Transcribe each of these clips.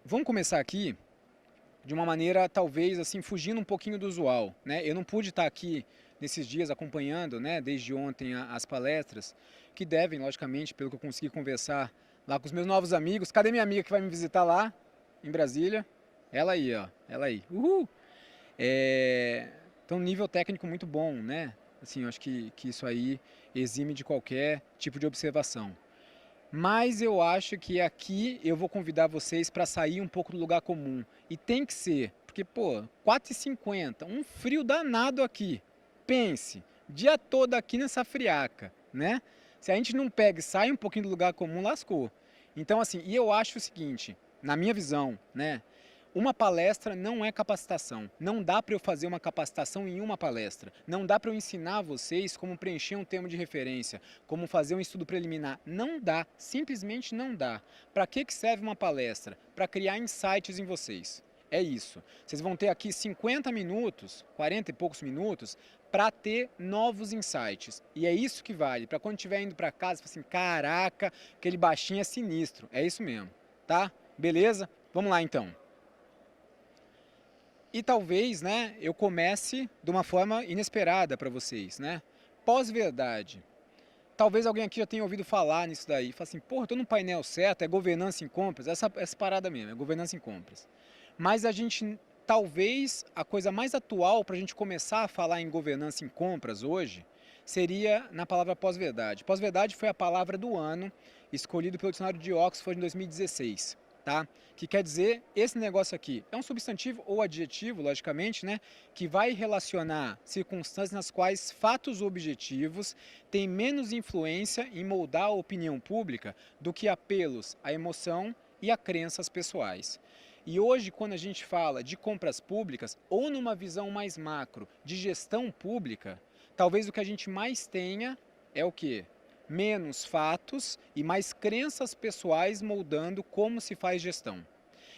Vamos começar aqui de uma maneira talvez assim fugindo um pouquinho do usual, né? Eu não pude estar aqui nesses dias acompanhando, né, desde ontem as palestras que devem, logicamente, pelo que eu consegui conversar lá com os meus novos amigos. Cadê minha amiga que vai me visitar lá em Brasília? Ela aí, ó, ela aí. Uhul! Então, nível técnico muito bom, né? Assim, eu acho que isso aí exime de qualquer tipo de observação. Mas eu acho que aqui eu vou convidar vocês para sair um pouco do lugar comum. E tem que ser, porque, pô, 4h50, um frio danado aqui. Pense, dia todo aqui nessa friaca, né? Se a gente não pega e sai um pouquinho do lugar comum, lascou. Então, assim, e eu acho o seguinte, na minha visão, né? Uma palestra não é capacitação. Não dá para eu fazer uma capacitação em uma palestra. Não dá para eu ensinar vocês como preencher um termo de referência, como fazer um estudo preliminar. Não dá, simplesmente não dá. Para que serve uma palestra? Para criar insights em vocês. É isso. Vocês vão ter aqui 50 minutos, 40 e poucos minutos, para ter novos insights. E é isso que vale. Para quando estiver indo para casa, você fala assim, caraca, aquele baixinho é sinistro. É isso mesmo, tá? Beleza? Vamos lá então. E talvez, né, eu comece de uma forma inesperada para vocês, né? Pós-verdade. Talvez alguém aqui já tenha ouvido falar nisso daí. Fala assim, porra, eu tô no painel certo, é governança em compras. Essa parada mesmo, é governança em compras. Mas a gente, talvez, a coisa mais atual para a gente começar a falar em governança em compras hoje, seria na palavra pós-verdade. Pós-verdade foi a palavra do ano, escolhido pelo dicionário de Oxford em 2016. Tá? Que quer dizer, esse negócio aqui é um substantivo ou adjetivo, logicamente, né? Que vai relacionar circunstâncias nas quais fatos objetivos têm menos influência em moldar a opinião pública do que apelos à emoção e a crenças pessoais. E hoje, quando a gente fala de compras públicas, ou numa visão mais macro de gestão pública, talvez o que a gente mais tenha é o quê? Menos fatos e mais crenças pessoais moldando como se faz gestão.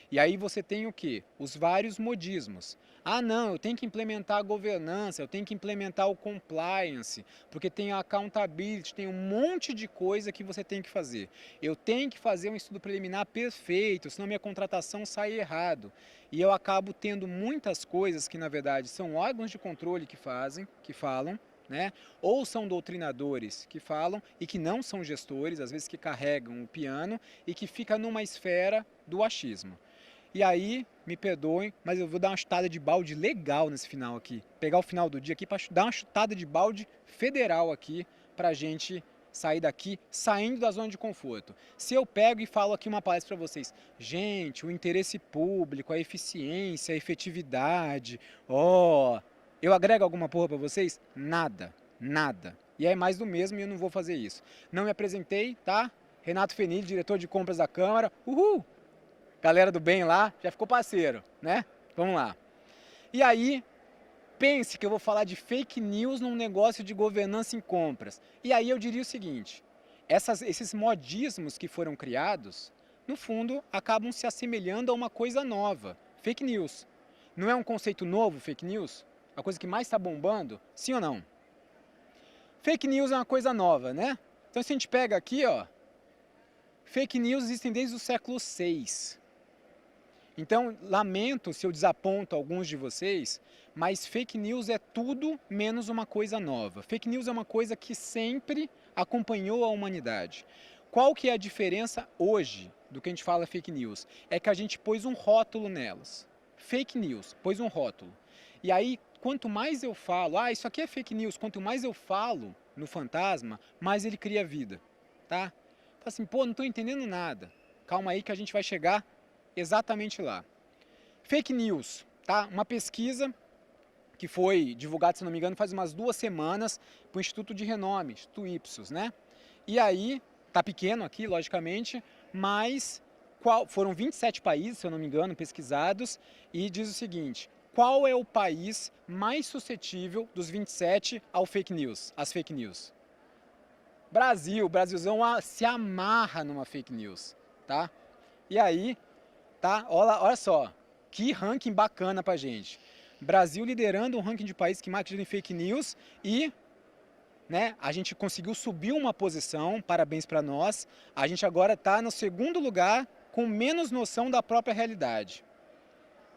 E aí você tem o quê? Os vários modismos. Ah, não, eu tenho que implementar a governança, eu tenho que implementar o compliance, porque tem a accountability, tem um monte de coisa que você tem que fazer. Eu tenho que fazer um estudo preliminar perfeito, senão minha contratação sai errado. E eu acabo tendo muitas coisas que, na verdade, são órgãos de controle que fazem, que falam, né? Ou são doutrinadores que falam e que não são gestores, às vezes que carregam o piano e que fica numa esfera do achismo. E aí, me perdoem, mas eu vou dar uma chutada de balde legal nesse final aqui. Pegar o final do dia aqui para dar uma chutada de balde federal aqui para a gente sair daqui, saindo da zona de conforto. Se eu pego e falo aqui uma palestra para vocês, gente, o interesse público, a eficiência, a efetividade, ó, eu agrego alguma porra para vocês? Nada, nada. E é mais do mesmo e eu não vou fazer isso. Não me apresentei, tá? Renato Fenili, diretor de compras da Câmara. Uhul! Galera do bem lá, já ficou parceiro, né? Vamos lá. E aí, pense que eu vou falar de fake news num negócio de governança em compras. E aí eu diria o seguinte, esses modismos que foram criados, no fundo, acabam se assemelhando a uma coisa nova, fake news. Não é um conceito novo, fake news? A coisa que mais está bombando? Sim ou não? Fake news é uma coisa nova, né? Então se a gente pega aqui, ó, fake news existem desde o século VI. Então, lamento se eu desaponto alguns de vocês, mas fake news é tudo menos uma coisa nova. Fake news é uma coisa que sempre acompanhou a humanidade. Qual que é a diferença hoje do que a gente fala fake news? É que a gente pôs um rótulo nelas. Fake news, pôs um rótulo. E aí, quanto mais eu falo, ah, isso aqui é fake news, quanto mais eu falo no fantasma, mais ele cria vida, tá? Fala assim, pô, não estou entendendo nada. Calma aí que a gente vai chegar exatamente lá. Fake news, tá? Uma pesquisa que foi divulgada, se não me engano, faz umas 2 semanas para o Instituto de Renome, Instituto Ipsos, né? E aí, tá pequeno aqui, logicamente, mas foram 27 países, se eu não me engano, pesquisados, e diz o seguinte, qual é o país mais suscetível dos 27 ao fake news, às fake news? Brasil, Brasilzão se amarra numa fake news, tá? E aí, tá? Olha só, que ranking bacana pra gente. Brasil liderando um ranking de países que mais acreditam em fake news e, né, a gente conseguiu subir uma posição, parabéns para nós. A gente agora está no segundo lugar com menos noção da própria realidade,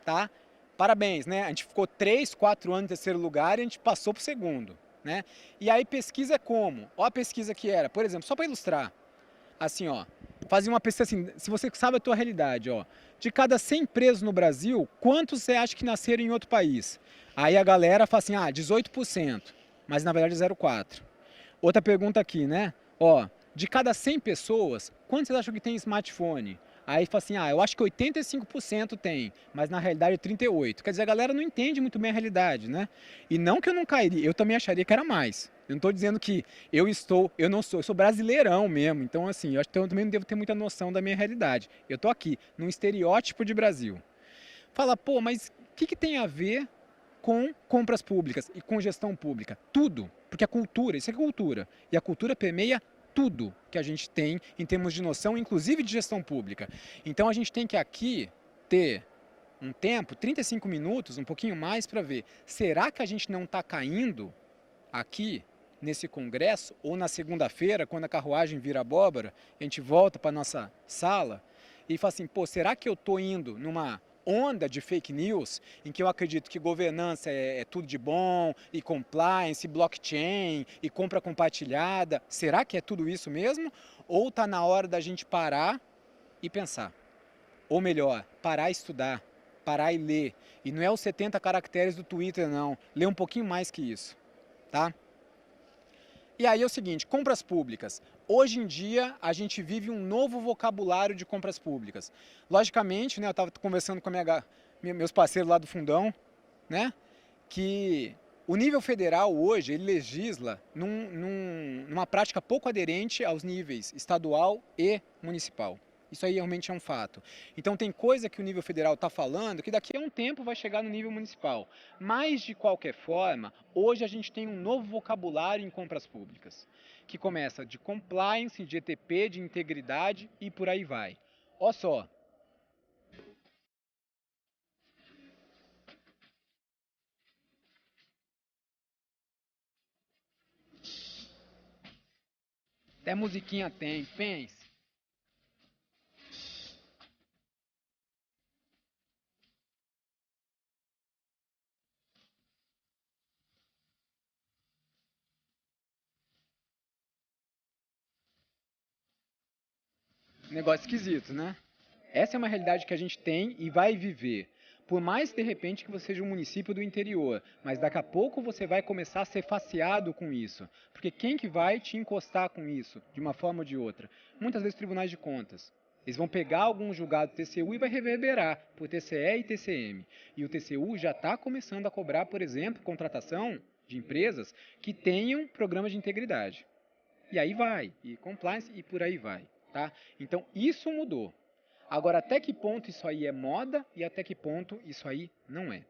tá? Parabéns, né? A gente ficou 3, 4 anos em terceiro lugar e a gente passou para o segundo, né? E aí pesquisa é como? Ó a pesquisa que era, por exemplo, só para ilustrar, assim, ó, fazia uma pesquisa assim, se você sabe a tua realidade, ó, de cada 100 presos no Brasil, quantos você acha que nasceram em outro país? Aí a galera fala assim, 18%, mas na verdade 0,4%. Outra pergunta aqui, né? Ó, de cada 100 pessoas, quantos vocês acham que tem smartphone? Aí fala assim, eu acho que 85% tem, mas na realidade é 38%. Quer dizer, a galera não entende muito bem a realidade, né? E não que eu não cairia, eu também acharia que era mais. Eu não estou dizendo que eu não sou, eu sou brasileirão mesmo. Então, assim, eu acho que eu também não devo ter muita noção da minha realidade. Eu estou aqui, num estereótipo de Brasil. Fala, pô, mas o que tem a ver com compras públicas e com gestão pública? Tudo, porque a cultura, isso é cultura, e a cultura permeia tudo que a gente tem em termos de noção, inclusive de gestão pública. Então a gente tem que aqui ter um tempo, 35 minutos, um pouquinho mais, para ver, será que a gente não está caindo aqui nesse congresso, ou na segunda-feira, quando a carruagem vira abóbora, a gente volta para a nossa sala e fala assim, pô, será que eu estou indo numa onda de fake news, em que eu acredito que governança é tudo de bom, e compliance, e blockchain, e compra compartilhada, será que é tudo isso mesmo? Ou está na hora da gente parar e pensar? Ou melhor, parar e estudar, parar e ler. E não é os 70 caracteres do Twitter, não. Lê um pouquinho mais que isso, tá? E aí é o seguinte, compras públicas. Hoje em dia, a gente vive um novo vocabulário de compras públicas. Logicamente, né, eu estava conversando com meus parceiros lá do Fundão, né, que o nível federal hoje, ele legisla numa prática pouco aderente aos níveis estadual e municipal. Isso aí realmente é um fato. Então tem coisa que o nível federal está falando que daqui a um tempo vai chegar no nível municipal. Mas, de qualquer forma, hoje a gente tem um novo vocabulário em compras públicas, que começa de compliance, de ETP, de integridade e por aí vai. Olha só, até musiquinha tem, pense. Negócio esquisito, né? Essa é uma realidade que a gente tem e vai viver. Por mais de repente que você seja um município do interior, mas daqui a pouco você vai começar a ser faceado com isso. Porque quem que vai te encostar com isso, de uma forma ou de outra? Muitas vezes tribunais de contas. Eles vão pegar algum julgado TCU e vai reverberar por TCE e TCM. E o TCU já está começando a cobrar, por exemplo, contratação de empresas que tenham programas de integridade. E aí vai, e compliance e por aí vai, tá? Então isso mudou. Agora, até que ponto isso aí é moda e até que ponto isso aí não é?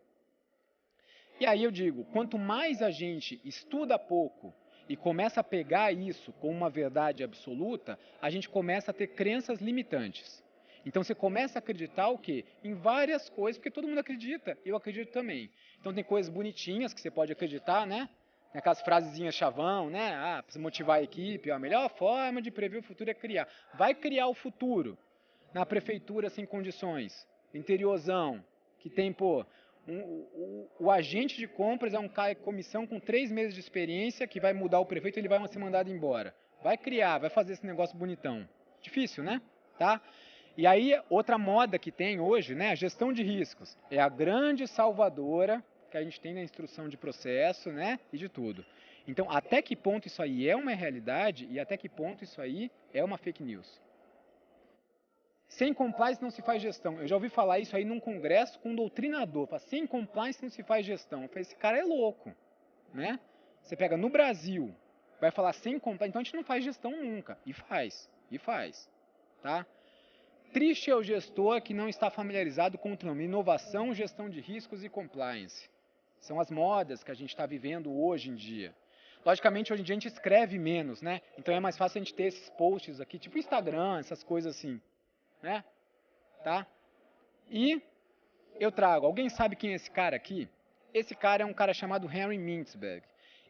E aí eu digo, quanto mais a gente estuda pouco e começa a pegar isso como uma verdade absoluta, a gente começa a ter crenças limitantes. Então você começa a acreditar o quê? Em várias coisas, porque todo mundo acredita, eu acredito também. Então tem coisas bonitinhas que você pode acreditar, né? Tem aquelas frasezinhas chavão, né? Para motivar a equipe, a melhor forma de prever o futuro é criar. Vai criar o futuro na prefeitura sem condições, interiorzão, que tem, pô, o agente de compras é um cara comissão com 3 meses de experiência que vai mudar o prefeito e ele vai ser mandado embora. Vai criar, vai fazer esse negócio bonitão. Difícil, né? Tá? E aí, outra moda que tem hoje, né, a gestão de riscos. É a grande salvadora que a gente tem na instrução de processo, né, e de tudo. Então, até que ponto isso aí é uma realidade e até que ponto isso aí é uma fake news? Sem compliance não se faz gestão. Eu já ouvi falar isso aí num congresso com um doutrinador. Fala, sem compliance não se faz gestão. Eu falei, esse cara é louco, né? Você pega no Brasil, vai falar sem compliance, então a gente não faz gestão nunca. E faz, tá? Triste é o gestor que não está familiarizado com o nome inovação, gestão de riscos e compliance. São as modas que a gente está vivendo hoje em dia. Logicamente, hoje em dia a gente escreve menos, né? Então é mais fácil a gente ter esses posts aqui, tipo Instagram, essas coisas assim, né? Tá? E eu trago, alguém sabe quem é esse cara aqui? Esse cara é um cara chamado Henry Mintzberg.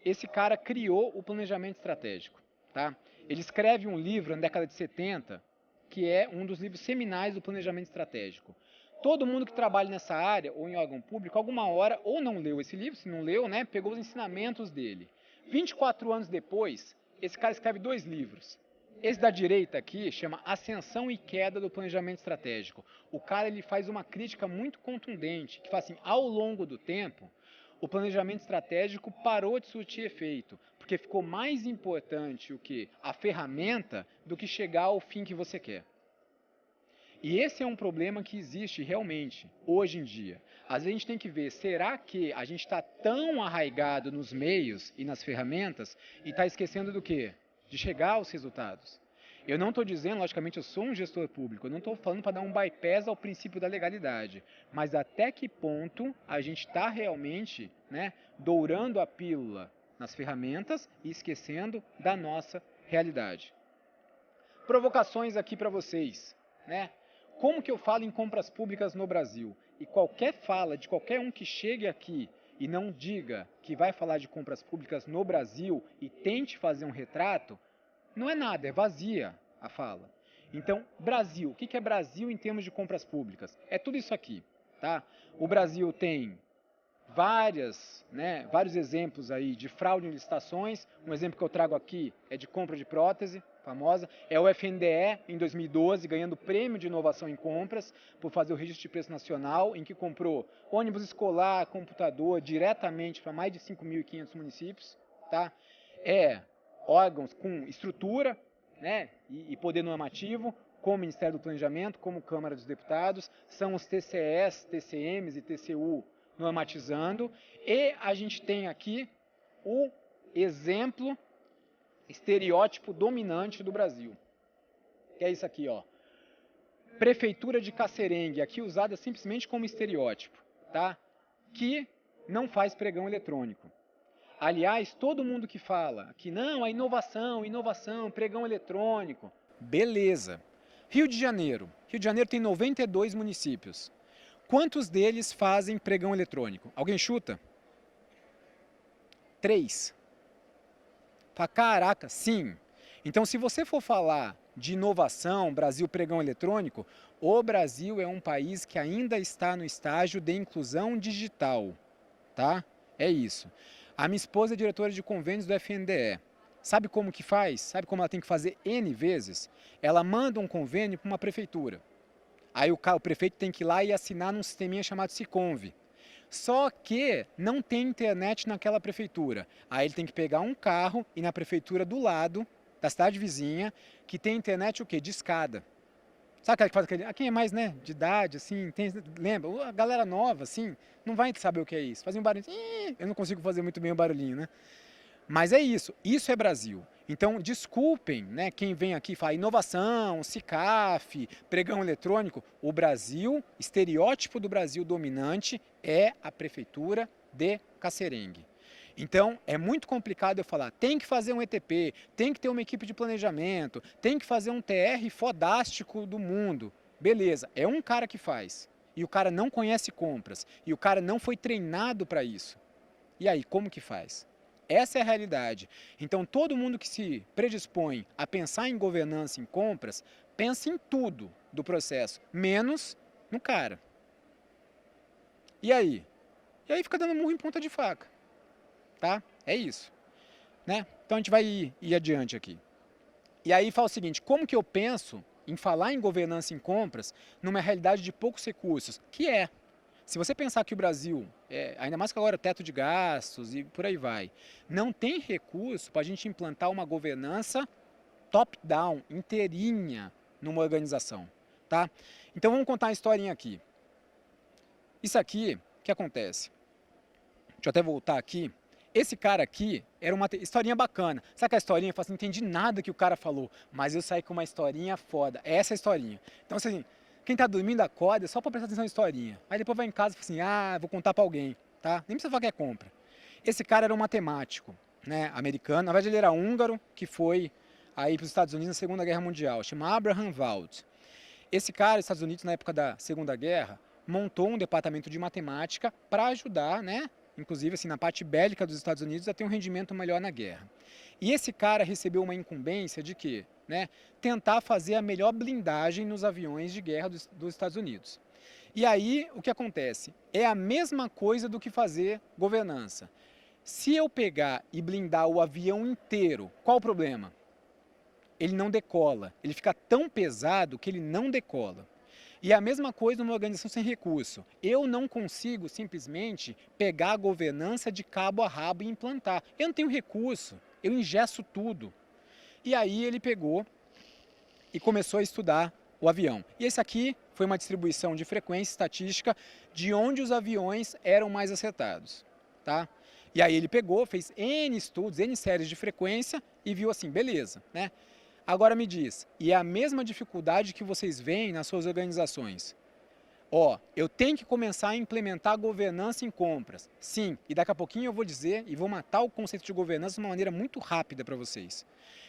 Esse cara criou o planejamento estratégico, tá? Ele escreve um livro na década de 70 que é um dos livros seminais do planejamento estratégico. Todo mundo que trabalha nessa área, ou em órgão público, alguma hora, ou não leu esse livro, se não leu, né, pegou os ensinamentos dele. 24 anos depois, esse cara escreve 2 livros. Esse da direita aqui chama Ascensão e Queda do Planejamento Estratégico. O cara ele faz uma crítica muito contundente, que fala assim, ao longo do tempo, o planejamento estratégico parou de surtir efeito, porque ficou mais importante o que? A ferramenta do que chegar ao fim que você quer. E esse é um problema que existe realmente, hoje em dia. Às vezes a gente tem que ver, será que a gente está tão arraigado nos meios e nas ferramentas e está esquecendo do quê? De chegar aos resultados. Eu não estou dizendo, logicamente, eu sou um gestor público, eu não estou falando para dar um bypass ao princípio da legalidade, mas até que ponto a gente está realmente, né, dourando a pílula nas ferramentas e esquecendo da nossa realidade. Provocações aqui para vocês, né? Como que eu falo em compras públicas no Brasil? E qualquer fala de qualquer um que chegue aqui e não diga que vai falar de compras públicas no Brasil e tente fazer um retrato, não é nada, é vazia a fala. Então, Brasil, o que é Brasil em termos de compras públicas? É tudo isso aqui, tá? O Brasil tem vários exemplos aí de fraude em licitações. Um exemplo que eu trago aqui é de compra de prótese, famosa. É o FNDE, em 2012, ganhando prêmio de inovação em compras por fazer o registro de preço nacional, em que comprou ônibus escolar, computador, diretamente para mais de 5.500 municípios. Tá? É órgãos com estrutura, né, e poder normativo, como o Ministério do Planejamento, como Câmara dos Deputados, são os TCEs, TCMs e TCU normatizando, e a gente tem aqui o exemplo estereótipo dominante do Brasil, que é isso aqui, ó. Prefeitura de Casserengue, aqui usada simplesmente como estereótipo, tá? Que não faz pregão eletrônico. Aliás, todo mundo que fala que não, a inovação, pregão eletrônico, beleza. Rio de Janeiro tem 92 municípios. Quantos deles fazem pregão eletrônico? Alguém chuta? 3. Fala, caraca, sim. Então, se você for falar de inovação, Brasil pregão eletrônico, o Brasil é um país que ainda está no estágio de inclusão digital, tá? É isso. A minha esposa é diretora de convênios do FNDE. Sabe como que faz? Sabe como ela tem que fazer N vezes? Ela manda um convênio para uma prefeitura. Aí o prefeito tem que ir lá e assinar num sisteminha chamado Siconv. Só que não tem internet naquela prefeitura. Aí ele tem que pegar um carro e ir na prefeitura do lado, da cidade vizinha, que tem internet o quê? De escada. Sabe aquela que faz aquele... Quem é mais, né, de idade, assim, lembra? A galera nova, assim, não vai saber o que é isso. Fazia um barulho... Eu não consigo fazer muito bem o barulhinho, né? Mas é isso é Brasil. Então, desculpem, né, quem vem aqui e fala inovação, CICAF, pregão eletrônico. O Brasil, estereótipo do Brasil dominante é a prefeitura de Casserengue. Então, é muito complicado eu falar, tem que fazer um ETP, tem que ter uma equipe de planejamento, tem que fazer um TR fodástico do mundo. Beleza, é um cara que faz. E o cara não conhece compras. E o cara não foi treinado para isso. E aí, como que faz? Essa é a realidade. Então, todo mundo que se predispõe a pensar em governança em compras, pensa em tudo do processo, menos no cara. E aí? E aí fica dando murro em ponta de faca. Tá? É isso. Né? Então, a gente vai ir adiante aqui. E aí fala o seguinte, como que eu penso em falar em governança em compras numa realidade de poucos recursos? Que é, se você pensar que o Brasil, ainda mais que agora teto de gastos e por aí vai, não tem recurso para a gente implantar uma governança top-down, inteirinha, numa organização. Tá? Então vamos contar uma historinha aqui. Isso aqui, o que acontece? Deixa eu até voltar aqui. Esse cara aqui era uma historinha bacana. Sabe aquela historinha? Eu falo assim, não entendi nada que o cara falou, mas eu saí com uma historinha foda. Essa é a historinha. Então assim, quem tá dormindo acorda só para prestar atenção na historinha. Aí depois vai em casa e fala assim, vou contar para alguém, tá? Nem precisa falar que é compra. Esse cara era um matemático, né, americano. Na verdade ele era húngaro, que foi aí para os Estados Unidos na Segunda Guerra Mundial. Chama Abraham Wald. Esse cara, nos Estados Unidos, na época da Segunda Guerra, montou um departamento de matemática para ajudar, né, inclusive assim, na parte bélica dos Estados Unidos, a ter um rendimento melhor na guerra. E esse cara recebeu uma incumbência de quê? Né? Tentar fazer a melhor blindagem nos aviões de guerra dos Estados Unidos. E aí, o que acontece? É a mesma coisa do que fazer governança. Se eu pegar e blindar o avião inteiro, qual o problema? Ele não decola. Ele fica tão pesado que ele não decola. E a mesma coisa numa organização sem recurso. Eu não consigo simplesmente pegar a governança de cabo a rabo e implantar. Eu não tenho recurso, eu ingesto tudo. E aí ele pegou e começou a estudar o avião. E esse aqui foi uma distribuição de frequência estatística de onde os aviões eram mais acertados. Tá? E aí ele pegou, fez N estudos, N séries de frequência e viu assim, beleza, né? Agora me diz, e é a mesma dificuldade que vocês veem nas suas organizações? Ó, eu tenho que começar a implementar governança em compras. Sim, e daqui a pouquinho eu vou dizer e vou matar o conceito de governança de uma maneira muito rápida para vocês.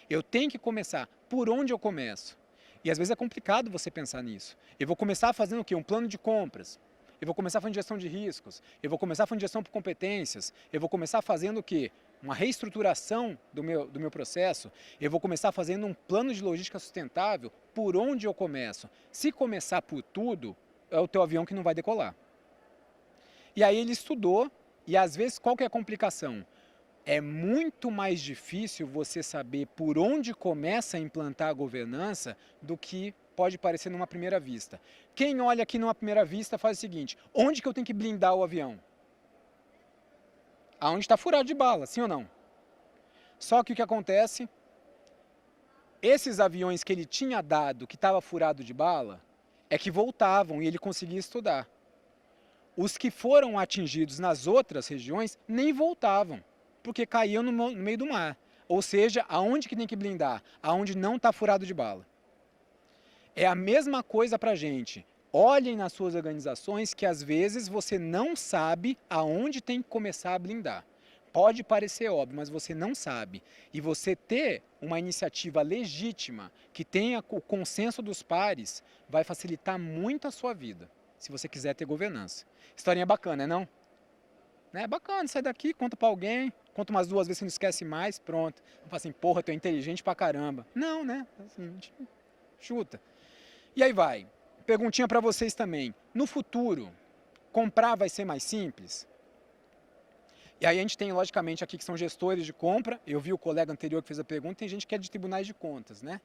Eu tenho que começar. Por onde eu começo? E às vezes é complicado você pensar nisso. Eu vou começar fazendo o quê? Um plano de compras. Eu vou começar fazendo gestão de riscos. Eu vou começar fazendo gestão por competências. Eu vou começar fazendo o quê? Uma reestruturação do meu processo. Eu vou começar fazendo um plano de logística sustentável. Por onde eu começo? Se começar por tudo, é o teu avião que não vai decolar. E aí ele estudou, e às vezes qual que é a complicação? É muito mais difícil você saber por onde começa a implantar a governança do que pode parecer numa primeira vista. Quem olha aqui numa primeira vista faz o seguinte, onde que eu tenho que blindar o avião? Aonde está furado de bala, sim ou não? Só que o que acontece? Esses aviões que ele tinha dado, que estava furado de bala, é que voltavam e ele conseguia estudar. Os que foram atingidos nas outras regiões nem voltavam, porque caíam no meio do mar. Ou seja, aonde que tem que blindar? Aonde não está furado de bala. É a mesma coisa para a gente. Olhem nas suas organizações que às vezes você não sabe aonde tem que começar a blindar. Pode parecer óbvio, mas você não sabe. E você ter uma iniciativa legítima, que tenha o consenso dos pares, vai facilitar muito a sua vida, se você quiser ter governança. Historinha bacana, não? É bacana, sai daqui, conta para alguém, conta umas 2 vezes, você não esquece mais, pronto. Não fala assim, porra, tu é inteligente pra caramba. Não, né? Assim, chuta. E aí vai. Perguntinha para vocês também. No futuro, comprar vai ser mais simples? E aí a gente tem, logicamente, aqui que são gestores de compra. Eu vi o colega anterior que fez a pergunta, tem gente que é de tribunais de contas, né?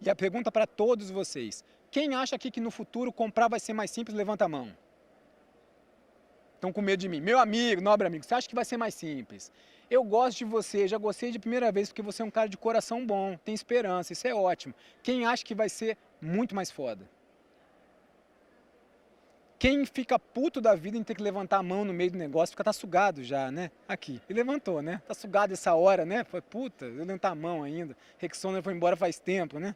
E a pergunta para todos vocês. Quem acha aqui que no futuro comprar vai ser mais simples, levanta a mão. Estão com medo de mim. Meu amigo, nobre amigo, você acha que vai ser mais simples? Eu gosto de você, já gostei de primeira vez porque você é um cara de coração bom, tem esperança, isso é ótimo. Quem acha que vai ser muito mais foda? Quem fica puto da vida em ter que levantar a mão no meio do negócio, fica tá sugado já, né? Aqui. E levantou, né? Tá sugado essa hora, né? Foi, puta, eu levantar a mão ainda. Rexona foi embora faz tempo, né?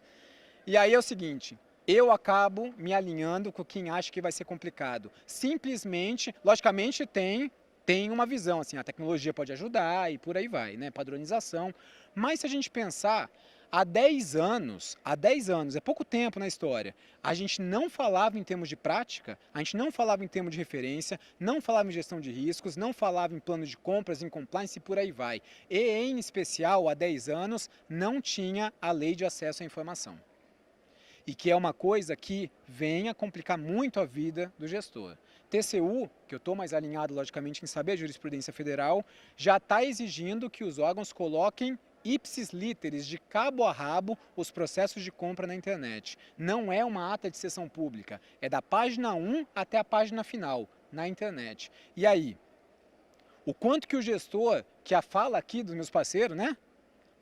E aí é o seguinte, eu acabo me alinhando com quem acha que vai ser complicado. Simplesmente, logicamente tem uma visão, assim, a tecnologia pode ajudar e por aí vai, né? Padronização. Mas se a gente pensar, há 10 anos, é pouco tempo na história, a gente não falava em termos de prática, a gente não falava em termos de referência, não falava em gestão de riscos, não falava em plano de compras, em compliance e por aí vai. E, em especial, há 10 anos, não tinha a lei de acesso à informação. E que é uma coisa que vem a complicar muito a vida do gestor. TCU, que eu estou mais alinhado, logicamente, em saber a jurisprudência federal, já está exigindo que os órgãos coloquem ipsis literis, de cabo a rabo, os processos de compra na internet. Não é uma ata de sessão pública, é da página 1 até a página final, na internet. E aí, o quanto que o gestor, que a fala aqui dos meus parceiros, né?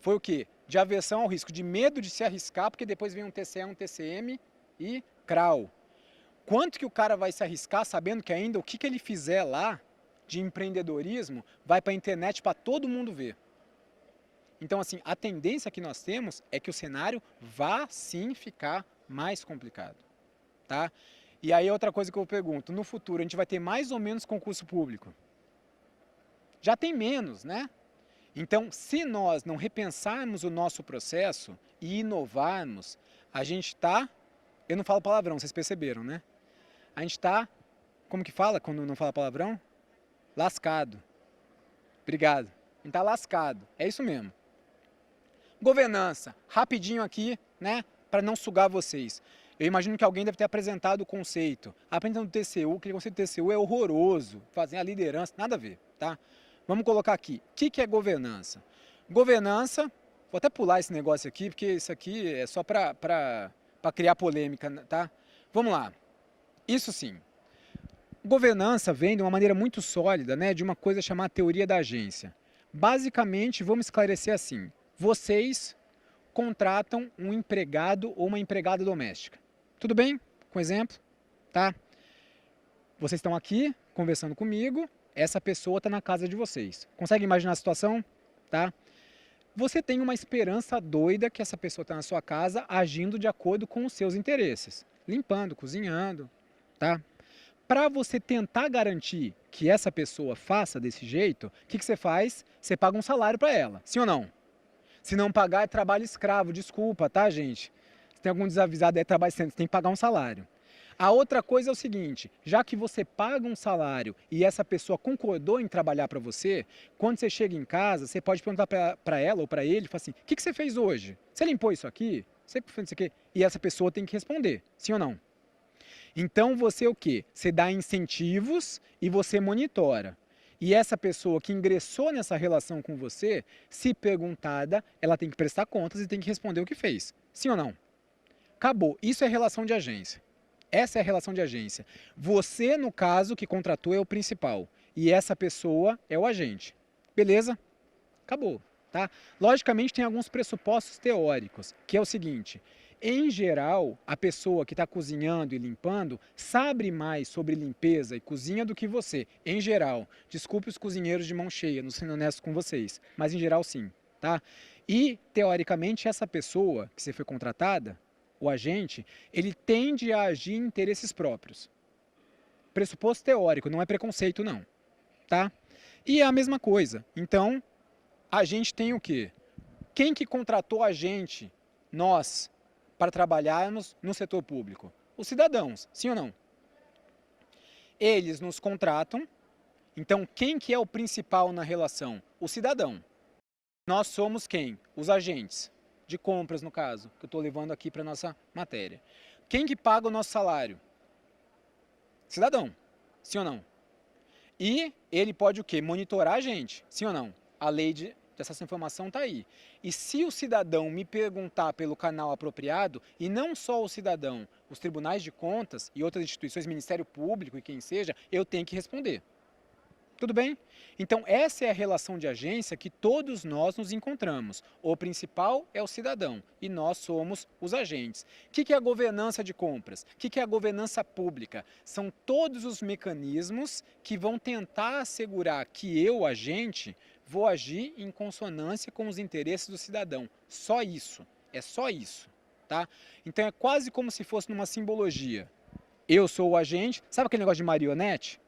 Foi o quê? De aversão ao risco, de medo de se arriscar, porque depois vem um TCE, um TCM e CRAU. Quanto que o cara vai se arriscar sabendo que ainda o que ele fizer lá de empreendedorismo vai para a internet para todo mundo ver? Então, assim, a tendência que nós temos é que o cenário vá sim ficar mais complicado, tá? E aí outra coisa que eu pergunto, no futuro a gente vai ter mais ou menos concurso público? Já tem menos, né? Então, se nós não repensarmos o nosso processo e inovarmos, a gente está, eu não falo palavrão, vocês perceberam, né? A gente está, como que fala quando não fala palavrão? Lascado. Obrigado. A gente tá lascado. É isso mesmo. Governança. Rapidinho aqui, né? Para não sugar vocês. Eu imagino que alguém deve ter apresentado o conceito. Aprendendo do TCU, aquele conceito do TCU é horroroso. Fazer a liderança, nada a ver, tá? Vamos colocar aqui. O que é governança? Governança, vou até pular esse negócio aqui, porque isso aqui é só para criar polêmica, tá? Vamos lá. Isso sim. Governança vem de uma maneira muito sólida, né, de uma coisa chamada teoria da agência. Basicamente, vamos esclarecer assim: vocês contratam um empregado ou uma empregada doméstica. Tudo bem? Com exemplo, tá? Vocês estão aqui conversando comigo, essa pessoa está na casa de vocês. Consegue imaginar a situação? Tá? Você tem uma esperança doida que essa pessoa está na sua casa agindo de acordo com os seus interesses, limpando, cozinhando, tá? Para você tentar garantir que essa pessoa faça desse jeito, o que você faz? Você paga um salário para ela, sim ou não? Se não pagar, é trabalho escravo, desculpa, tá, gente? Se tem algum desavisado aí, trabalho, você tem que pagar um salário. A outra coisa é o seguinte, já que você paga um salário e essa pessoa concordou em trabalhar para você, quando você chega em casa, você pode perguntar para ela ou para ele, fala assim, o que você fez hoje? Você limpou isso aqui? Você fez isso aqui? E essa pessoa tem que responder, sim ou não? Então você o quê? Você dá incentivos e você monitora. E essa pessoa que ingressou nessa relação com você, se perguntada, ela tem que prestar contas e tem que responder o que fez. Sim ou não? Acabou. Isso é relação de agência. Essa é a relação de agência. Você, no caso, que contratou é o principal. E essa pessoa é o agente. Beleza? Acabou. Tá? Logicamente, tem alguns pressupostos teóricos, que é o seguinte: em geral, a pessoa que está cozinhando e limpando sabe mais sobre limpeza e cozinha do que você. Em geral. Desculpe os cozinheiros de mão cheia, não sendo honesto com vocês, mas em geral sim. Tá? E, teoricamente, essa pessoa que você foi contratada, o agente, ele tende a agir em interesses próprios. Pressuposto teórico, não é preconceito não. Tá? E é a mesma coisa. Então, a gente tem o quê? Quem que contratou a gente, nós, para trabalharmos no setor público? Os cidadãos, sim ou não? Eles nos contratam, então quem que é o principal na relação? O cidadão. Nós somos quem? Os agentes, de compras no caso, que eu estou levando aqui para a nossa matéria. Quem que paga o nosso salário? Cidadão, sim ou não? E ele pode o quê? Monitorar a gente, sim ou não? A lei dessa informação está aí. E se o cidadão me perguntar pelo canal apropriado, e não só o cidadão, os tribunais de contas e outras instituições, Ministério Público e quem seja, eu tenho que responder. Tudo bem? Então essa é a relação de agência que todos nós nos encontramos. O principal é o cidadão e nós somos os agentes. O que é a governança de compras? O que é a governança pública? São todos os mecanismos que vão tentar assegurar que eu, agente, vou agir em consonância com os interesses do cidadão. Só isso. É só isso. Tá? Então é quase como se fosse numa simbologia. Eu sou o agente. Sabe aquele negócio de marionete?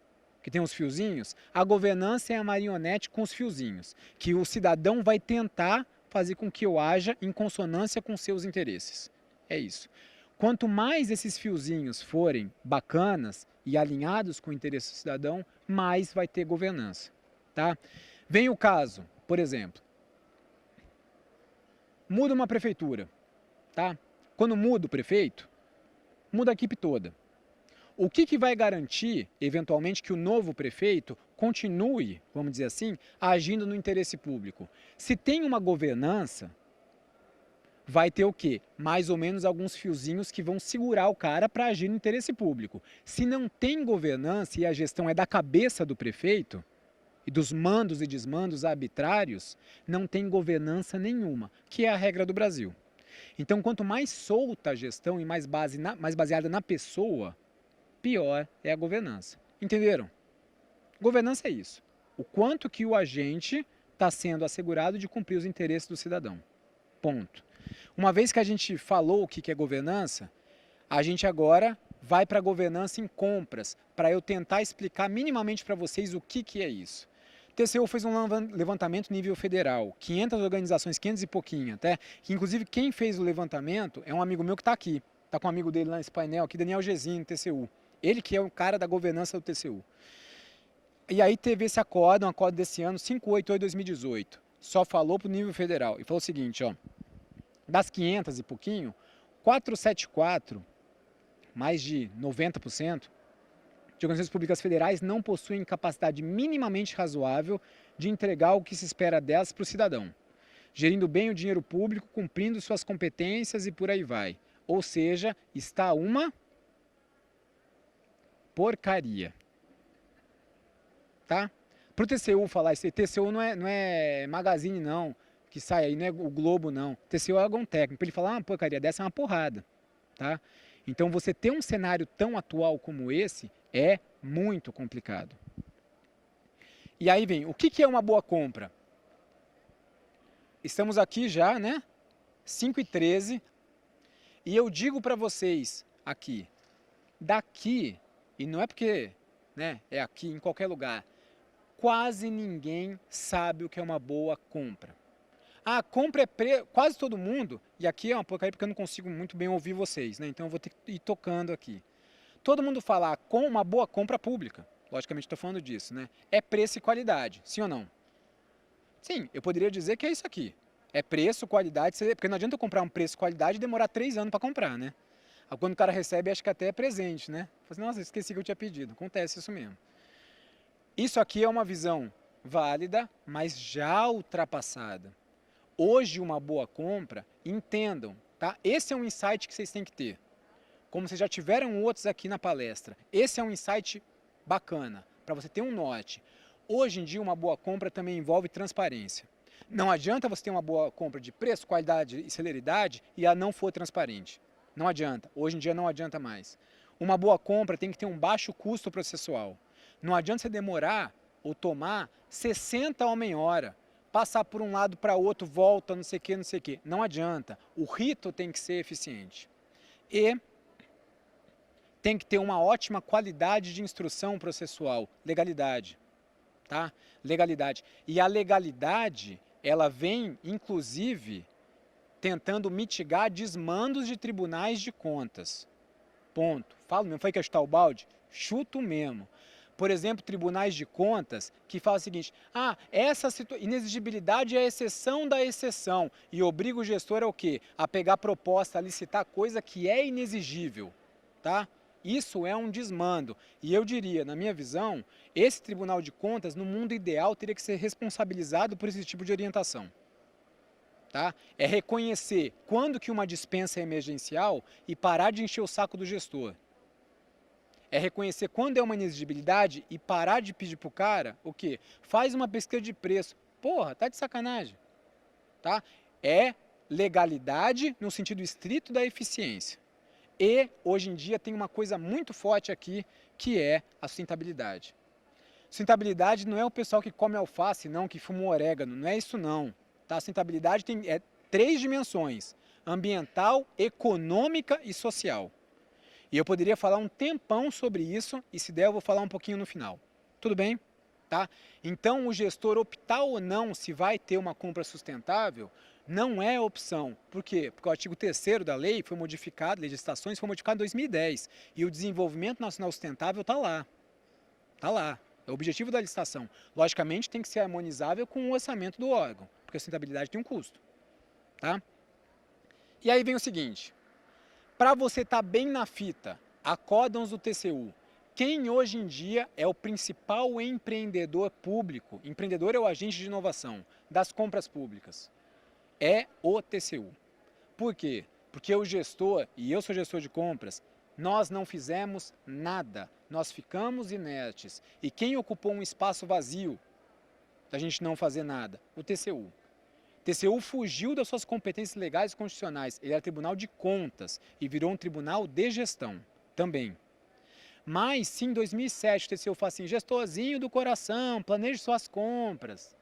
Que tem os fiozinhos? A governança é a marionete com os fiozinhos. Que o cidadão vai tentar fazer com que eu haja em consonância com seus interesses. É isso. Quanto mais esses fiozinhos forem bacanas e alinhados com o interesse do cidadão, mais vai ter governança. Tá? Vem o caso, por exemplo, muda uma prefeitura, tá? Quando muda o prefeito, muda a equipe toda. O que vai garantir, eventualmente, que o novo prefeito continue, vamos dizer assim, agindo no interesse público? Se tem uma governança, vai ter o quê? Mais ou menos alguns fiozinhos que vão segurar o cara para agir no interesse público. Se não tem governança e a gestão é da cabeça do prefeito, e dos mandos e desmandos arbitrários, não tem governança nenhuma, que é a regra do Brasil. Então, quanto mais solta a gestão e mais baseada na pessoa, pior é a governança. Entenderam? Governança é isso. O quanto que o agente está sendo assegurado de cumprir os interesses do cidadão. Ponto. Uma vez que a gente falou o que é governança, a gente agora vai para a governança em compras, para eu tentar explicar minimamente para vocês o que é isso. O TCU fez um levantamento nível federal, 500 organizações, 500 e pouquinho até, que inclusive quem fez o levantamento é um amigo meu que está aqui, está com um amigo dele lá nesse painel aqui, Daniel Gezinho, TCU. Ele que é o cara da governança do TCU. E aí teve esse acórdão desse ano, 588/2018, só falou para o nível federal, e falou o seguinte, ó, das 500 e pouquinho, 474, mais de 90%, de organizações públicas federais não possuem capacidade minimamente razoável de entregar o que se espera delas para o cidadão, gerindo bem o dinheiro público, cumprindo suas competências e por aí vai. Ou seja, está uma porcaria. Tá? Para o TCU falar isso, TCU não é Magazine não, que sai aí, não é o Globo não. TCU é órgão técnico, para ele falar uma porcaria dessa é uma porrada. Tá? Então você ter um cenário tão atual como esse é muito complicado. E aí vem, o que é uma boa compra? Estamos aqui já, né? 5h13, e eu digo para vocês aqui, daqui, e não é porque, né, é aqui, em qualquer lugar, quase ninguém sabe o que é uma boa compra. A compra é quase todo mundo, e aqui é uma porcaria porque eu não consigo muito bem ouvir vocês, né? Então eu vou ter que ir tocando aqui. Todo mundo fala com uma boa compra pública, logicamente estou falando disso, né? É preço e qualidade, sim ou não? Sim, eu poderia dizer que é isso aqui. É preço, qualidade, porque não adianta eu comprar um preço e qualidade e demorar 3 anos para comprar, né? Quando o cara recebe, acho que até é presente, né? Fala assim, nossa, esqueci que eu tinha pedido. Acontece isso mesmo. Isso aqui é uma visão válida, mas já ultrapassada. Hoje, uma boa compra, entendam, tá? Esse é um insight que vocês têm que ter. Como vocês já tiveram outros aqui na palestra. Esse é um insight bacana, para você ter um norte. Hoje em dia, uma boa compra também envolve transparência. Não adianta você ter uma boa compra de preço, qualidade e celeridade e ela não for transparente. Não adianta. Hoje em dia não adianta mais. Uma boa compra tem que ter um baixo custo processual. Não adianta você demorar ou tomar 60 homem-hora, passar por um lado para outro, volta, não sei o que, não sei o que. Não adianta. O rito tem que ser eficiente. E tem que ter uma ótima qualidade de instrução processual, legalidade, tá? Legalidade. E a legalidade, ela vem, inclusive, tentando mitigar desmandos de tribunais de contas. Ponto. Falo mesmo, foi que é chutar o balde? Chuto mesmo. Por exemplo, tribunais de contas que falam o seguinte, essa inexigibilidade é a exceção da exceção e obriga o gestor a quê? A pegar proposta, a licitar coisa que é inexigível, tá? Isso é um desmando. E eu diria, na minha visão, esse Tribunal de Contas, no mundo ideal, teria que ser responsabilizado por esse tipo de orientação. Tá? É reconhecer quando que uma dispensa é emergencial e parar de encher o saco do gestor. É reconhecer quando é uma inexigibilidade e parar de pedir pro cara o quê? Faz uma pesquisa de preço. Porra, tá de sacanagem. Tá? É legalidade no sentido estrito da eficiência. E, hoje em dia, tem uma coisa muito forte aqui, que é a sustentabilidade. Sustentabilidade não é o pessoal que come alface, não, que fuma orégano, não é isso não. Tá? A sustentabilidade tem 3 dimensões, ambiental, econômica e social. E eu poderia falar um tempão sobre isso, e se der eu vou falar um pouquinho no final. Tudo bem? Tá? Então, o gestor optar ou não se vai ter uma compra sustentável, não é opção. Por quê? Porque o artigo 3º da lei foi modificado, legislações foi modificado em 2010, e o desenvolvimento nacional sustentável está lá. Está lá. É o objetivo da licitação. Logicamente, tem que ser harmonizável com o orçamento do órgão, porque a sustentabilidade tem um custo. Tá? E aí vem o seguinte, para você estar bem na fita, acórdãos do TCU, quem hoje em dia é o principal empreendedor público, empreendedor é o agente de inovação das compras públicas, é o TCU. Por quê? Porque o gestor, e eu sou gestor de compras, nós não fizemos nada, nós ficamos inertes. E quem ocupou um espaço vazio da gente não fazer nada? O TCU. O TCU fugiu das suas competências legais e constitucionais, ele era Tribunal de Contas e virou um Tribunal de Gestão também. Mas, sim, em 2007, o TCU fala assim, gestorzinho do coração, planeje suas compras.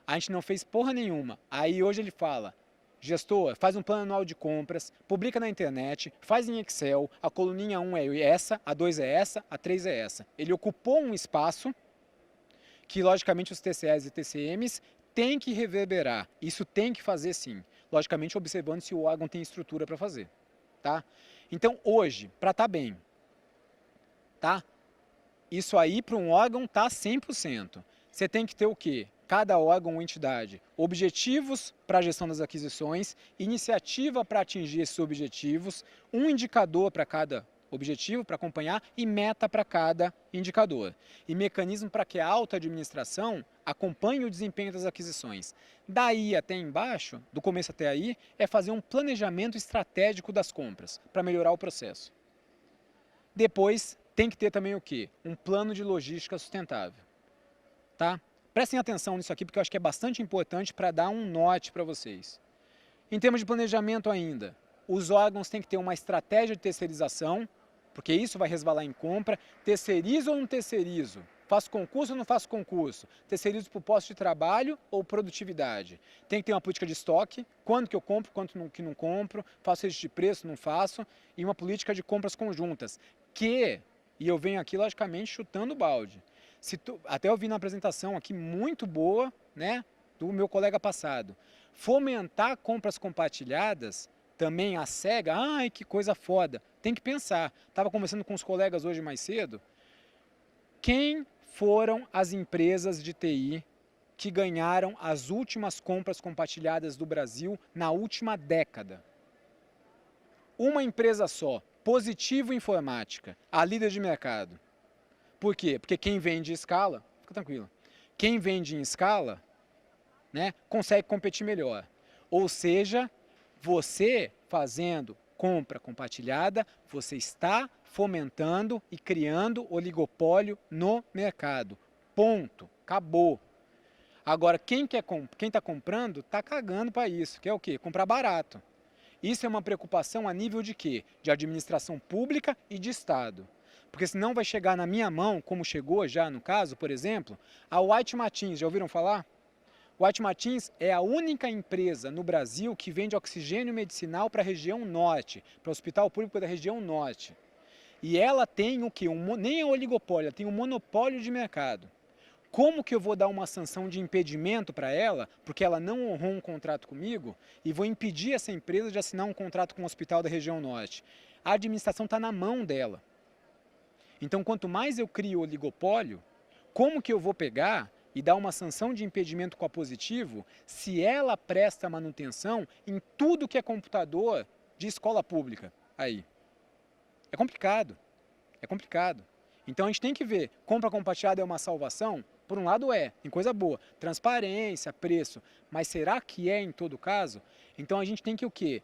A gente não fez porra nenhuma. Aí hoje ele fala, gestor, faz um plano anual de compras, publica na internet, faz em Excel, a coluninha 1 é essa, a 2 é essa, a 3 é essa. Ele ocupou um espaço que, logicamente, os TCEs e TCMs têm que reverberar. Isso tem que fazer sim. Logicamente, observando se o órgão tem estrutura para fazer. Tá? Então, hoje, para estar bem, tá? Isso aí para um órgão está 100%. Você tem que ter o quê? Cada órgão ou entidade, objetivos para a gestão das aquisições, iniciativa para atingir esses objetivos, um indicador para cada objetivo para acompanhar e meta para cada indicador. E mecanismo para que a alta administração acompanhe o desempenho das aquisições. Daí até embaixo, do começo até aí, é fazer um planejamento estratégico das compras para melhorar o processo. Depois tem que ter também o quê? Um plano de logística sustentável. Tá? Prestem atenção nisso aqui porque eu acho que é bastante importante para dar um norte para vocês. Em termos de planejamento ainda, os órgãos têm que ter uma estratégia de terceirização, porque isso vai resvalar em compra. Terceirizo ou não terceirizo? Faço concurso ou não faço concurso? Terceirizo por posto de trabalho ou produtividade? Tem que ter uma política de estoque, quando que eu compro, quanto que não compro, faço registro de preço, não faço, e uma política de compras conjuntas, e eu venho aqui logicamente chutando o balde. Até eu vi na apresentação aqui muito boa, né, do meu colega passado. Fomentar compras compartilhadas, também a SEGA, ai que coisa foda, tem que pensar. Estava conversando com os colegas hoje mais cedo, quem foram as empresas de TI que ganharam as últimas compras compartilhadas do Brasil na última década? Uma empresa só, Positivo Informática, a líder de mercado. Por quê? Porque quem vende em escala, fica tranquilo, quem vende em escala, né, consegue competir melhor. Ou seja, você fazendo compra compartilhada, você está fomentando e criando oligopólio no mercado. Ponto. Acabou. Agora, quem está comprando está cagando para isso, que é o quê? Comprar barato. Isso é uma preocupação a nível de quê? De administração pública e de Estado. Porque senão vai chegar na minha mão, como chegou já no caso, por exemplo, a White Martins, já ouviram falar? White Martins é a única empresa no Brasil que vende oxigênio medicinal para a região norte, para o hospital público da região norte. E ela tem o quê? Nem é oligopólio, ela tem um monopólio de mercado. Como que eu vou dar uma sanção de impedimento para ela, porque ela não honrou um contrato comigo, e vou impedir essa empresa de assinar um contrato com o hospital da região norte? A administração está na mão dela. Então, quanto mais eu crio oligopólio, como que eu vou pegar e dar uma sanção de impedimento com a Positivo se ela presta manutenção em tudo que é computador de escola pública? Aí. É complicado. É complicado. Então a gente tem que ver, compra compartilhada é uma salvação? Por um lado tem coisa boa, transparência, preço, mas será que é em todo caso? Então a gente tem que o quê?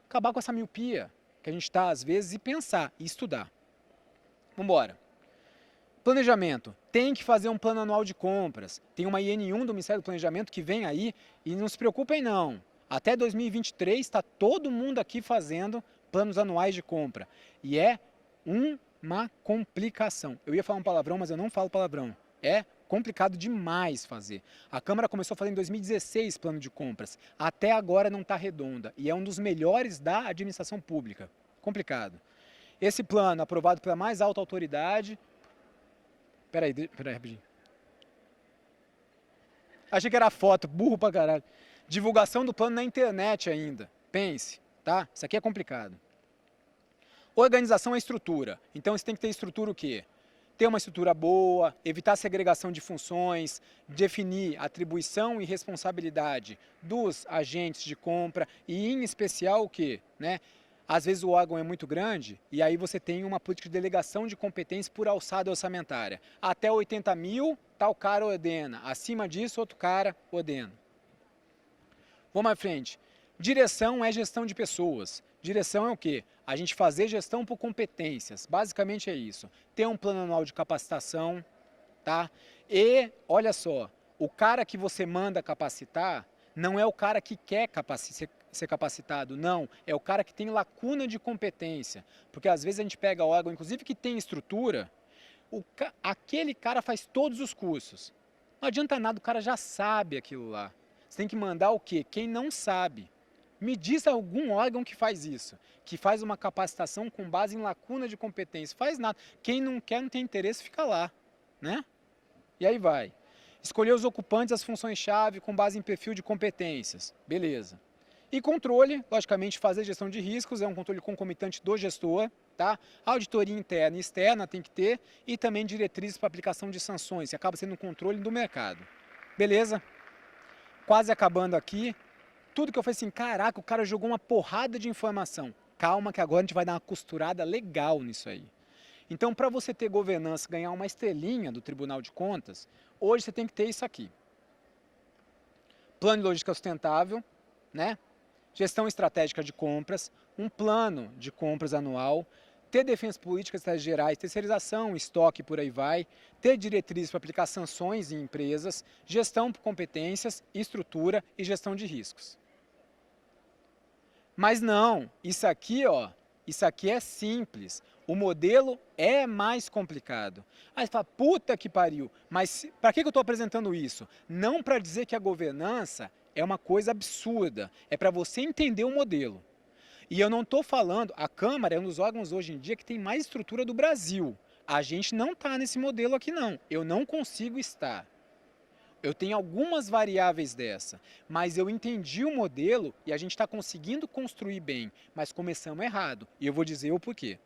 Acabar com essa miopia que a gente está às vezes e pensar e estudar. Vamos embora. Planejamento. Tem que fazer um plano anual de compras. Tem uma IN1 do Ministério do Planejamento que vem aí e não se preocupem não. Até 2023 está todo mundo aqui fazendo planos anuais de compra. E é uma complicação. Eu ia falar um palavrão, mas eu não falo palavrão. É complicado demais fazer. A Câmara começou a fazer em 2016 plano de compras. Até agora não está redonda. E é um dos melhores da administração pública. Complicado. Esse plano, aprovado pela mais alta autoridade... Peraí, rapidinho. Achei que era foto, burro pra caralho. Divulgação do plano na internet ainda. Pense, tá? Isso aqui é complicado. Organização é estrutura. Então você tem que ter estrutura o quê? Ter uma estrutura boa, evitar segregação de funções, definir atribuição e responsabilidade dos agentes de compra e, em especial, o quê? Né? Às vezes o órgão é muito grande e aí você tem uma política de delegação de competência por alçada orçamentária. Até 80 mil, tal cara ordena. Acima disso, outro cara ordena. Vamos à frente. Direção é gestão de pessoas. Direção é o quê? A gente fazer gestão por competências. Basicamente é isso. Ter um plano anual de capacitação, tá? E, olha só, o cara que você manda capacitar não é o cara que quer ser capacitado, não. É o cara que tem lacuna de competência. Porque às vezes a gente pega órgão, inclusive que tem estrutura, aquele cara faz todos os cursos. Não adianta nada, o cara já sabe aquilo lá. Você tem que mandar o quê? Quem não sabe. Me diz algum órgão que faz isso, que faz uma capacitação com base em lacuna de competência. Faz nada. Quem não quer, não tem interesse, fica lá, né? E aí vai. Escolher os ocupantes das funções-chave com base em perfil de competências. Beleza. E controle, logicamente, fazer gestão de riscos, é um controle concomitante do gestor, Tá? Auditoria interna e externa tem que ter e também diretrizes para aplicação de sanções, que acaba sendo um controle do mercado. Beleza? Quase acabando aqui. Tudo que eu falei assim, caraca, o cara jogou uma porrada de informação. Calma que agora a gente vai dar uma costurada legal nisso aí. Então, para você ter governança, ganhar uma estrelinha do Tribunal de Contas, hoje você tem que ter isso aqui. Plano de logística sustentável, né? Gestão estratégica de compras, um plano de compras anual, ter defesas políticas gerais, terceirização, estoque, por aí vai, ter diretrizes para aplicar sanções em empresas, gestão por competências, estrutura e gestão de riscos. Mas não, isso aqui é simples. O modelo é mais complicado. Aí você fala, puta que pariu, mas para que eu estou apresentando isso? Não para dizer que a governança é uma coisa absurda, é para você entender o modelo. E eu não estou falando, a Câmara é um dos órgãos hoje em dia que tem mais estrutura do Brasil. A gente não está nesse modelo aqui não, eu não consigo estar. Eu tenho algumas variáveis dessa, mas eu entendi o modelo e a gente está conseguindo construir bem, mas começamos errado. E eu vou dizer o porquê.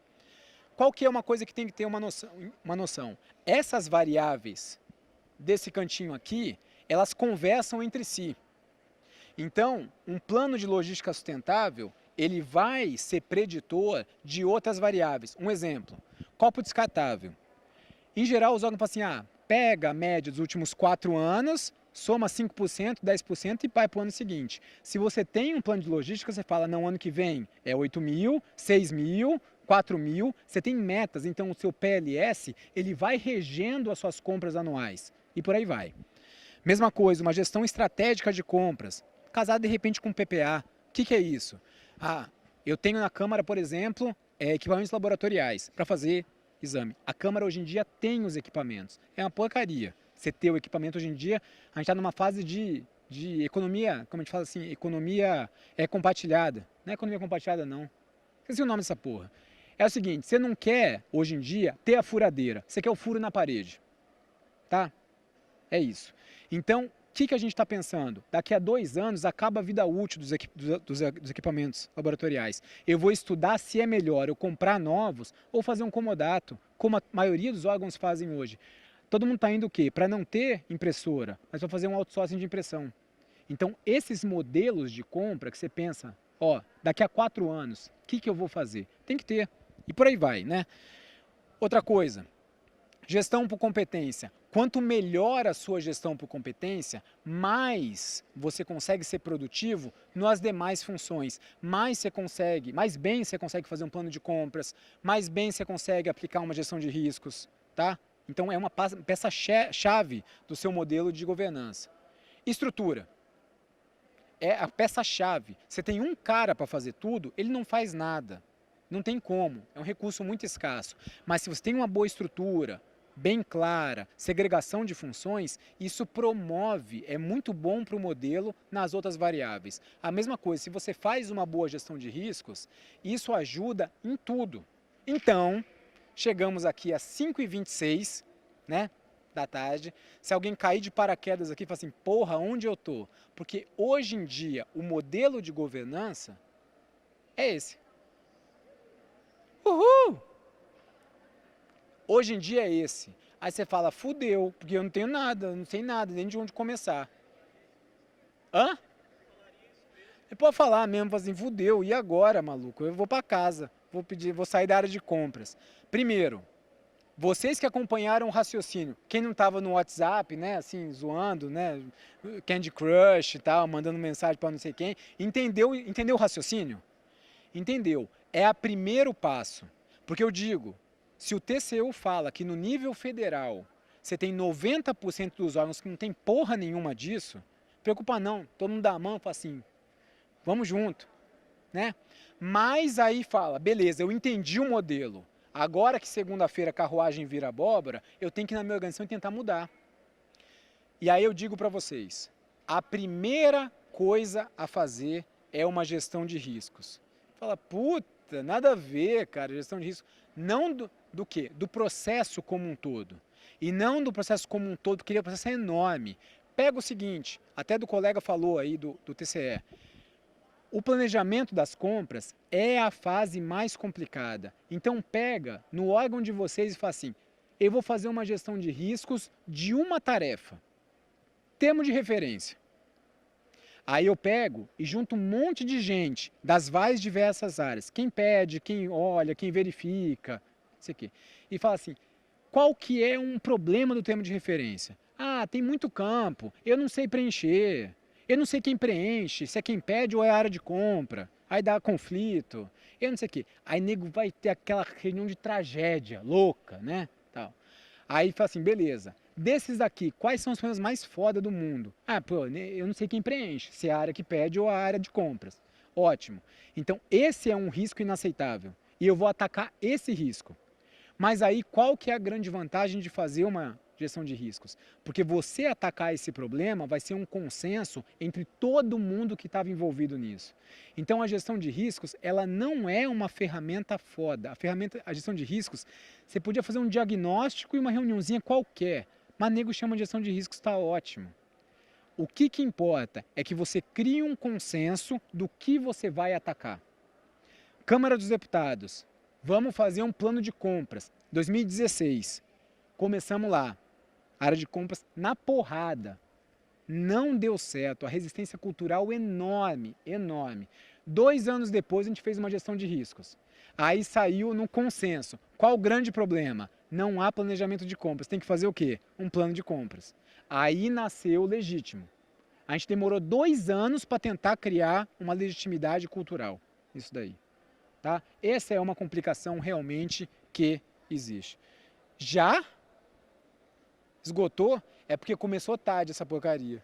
Qual que é uma coisa que tem que ter uma noção? Essas variáveis desse cantinho aqui, elas conversam entre si. Então, um plano de logística sustentável, ele vai ser preditor de outras variáveis. Um exemplo, copo descartável. Em geral, os órgãos falam assim, pega a média dos últimos 4 anos, soma 5%, 10% e vai para o ano seguinte. Se você tem um plano de logística, você fala, não, ano que vem é 8 mil, 6 mil, 4 mil, você tem metas, então o seu PLS, ele vai regendo as suas compras anuais e por aí vai. Mesma coisa, uma gestão estratégica de compras, casada de repente com PPA. O que é isso? Eu tenho na Câmara, por exemplo, equipamentos laboratoriais para fazer exame. A Câmara hoje em dia tem os equipamentos. É uma porcaria. Você ter o equipamento hoje em dia, a gente está numa fase de economia, como a gente fala assim, economia compartilhada. Não é economia compartilhada, não. Esqueci o nome dessa porra. É o seguinte, você não quer, hoje em dia, ter a furadeira. Você quer o furo na parede. Tá? É isso. Então, o que a gente está pensando? Daqui a 2 anos acaba a vida útil dos equipamentos laboratoriais. Eu vou estudar se é melhor eu comprar novos ou fazer um comodato, como a maioria dos órgãos fazem hoje. Todo mundo está indo o quê? Para não ter impressora, mas para fazer um outsourcing de impressão. Então, esses modelos de compra que você pensa, daqui a 4 anos, o que eu vou fazer? Tem que ter. E por aí vai, né? Outra coisa, gestão por competência. Quanto melhor a sua gestão por competência, mais você consegue ser produtivo nas demais funções. Mais bem você consegue fazer um plano de compras, mais bem você consegue aplicar uma gestão de riscos, tá? Então é uma peça-chave do seu modelo de governança. Estrutura. É a peça-chave. Você tem um cara para fazer tudo, ele não faz nada. Não tem como, é um recurso muito escasso. Mas se você tem uma boa estrutura, bem clara, segregação de funções, isso promove, é muito bom para o modelo nas outras variáveis. A mesma coisa, se você faz uma boa gestão de riscos, isso ajuda em tudo. Então, chegamos aqui às 5h26, né, da tarde. Se alguém cair de paraquedas aqui e falar assim, porra, onde eu tô? Porque hoje em dia, o modelo de governança é esse. Uhul! Hoje em dia é esse. Aí você fala, fudeu, porque eu não tenho nada, não sei nada, nem de onde começar. Hã? Você pode falar mesmo, assim, fudeu, e agora, maluco? Eu vou para casa, vou sair da área de compras. Primeiro, vocês que acompanharam o raciocínio, quem não estava no WhatsApp, né, assim, zoando, né, Candy Crush e tal, mandando mensagem para não sei quem, entendeu o raciocínio? Entendeu? É o primeiro passo. Porque eu digo, se o TCU fala que no nível federal você tem 90% dos órgãos que não tem porra nenhuma disso, preocupa não, todo mundo dá a mão e fala assim, vamos junto, né? Mas aí fala, beleza, eu entendi o modelo, agora que segunda-feira a carruagem vira abóbora, eu tenho que ir na minha organização e tentar mudar. E aí eu digo para vocês, a primeira coisa a fazer é uma gestão de riscos. Fala, puta, nada a ver, cara, gestão de risco. Não do quê? Do processo como um todo. E não do processo como um todo, porque o processo é enorme. Pega o seguinte, até do colega falou aí do TCE. O planejamento das compras é a fase mais complicada. Então pega no órgão de vocês e fala assim, eu vou fazer uma gestão de riscos de uma tarefa. Termo de referência. Aí eu pego e junto um monte de gente das mais diversas áreas. Quem pede, quem olha, quem verifica, isso aqui. E fala assim, qual que é um problema do termo de referência? Ah, tem muito campo, eu não sei preencher, eu não sei quem preenche, se é quem pede ou é a área de compra. Aí dá conflito, eu não sei o quê. Aí nego vai ter aquela reunião de tragédia louca, né? Tal. Aí fala assim, beleza. Desses daqui, quais são os problemas mais foda do mundo? Ah, pô, eu não sei quem preenche, se é a área que pede ou a área de compras. Ótimo. Então, esse é um risco inaceitável. E eu vou atacar esse risco. Mas aí, qual que é a grande vantagem de fazer uma gestão de riscos? Porque você atacar esse problema vai ser um consenso entre todo mundo que estava envolvido nisso. Então, a gestão de riscos, ela não é uma ferramenta foda. A gestão de riscos, você podia fazer um diagnóstico e uma reuniãozinha qualquer. Mas nego chama de gestão de riscos, está ótimo. O que importa é que você crie um consenso do que você vai atacar. Câmara dos Deputados, vamos fazer um plano de compras. 2016, começamos lá. Área de compras na porrada. Não deu certo, a resistência cultural enorme, enorme. 2 anos depois a gente fez uma gestão de riscos. Aí saiu no consenso. Qual o grande problema? Não há planejamento de compras. Tem que fazer o quê? Um plano de compras. Aí nasceu o legítimo. A gente demorou 2 anos para tentar criar uma legitimidade cultural. Isso daí. Tá? Essa é uma complicação realmente que existe. Já esgotou? É porque começou tarde essa porcaria.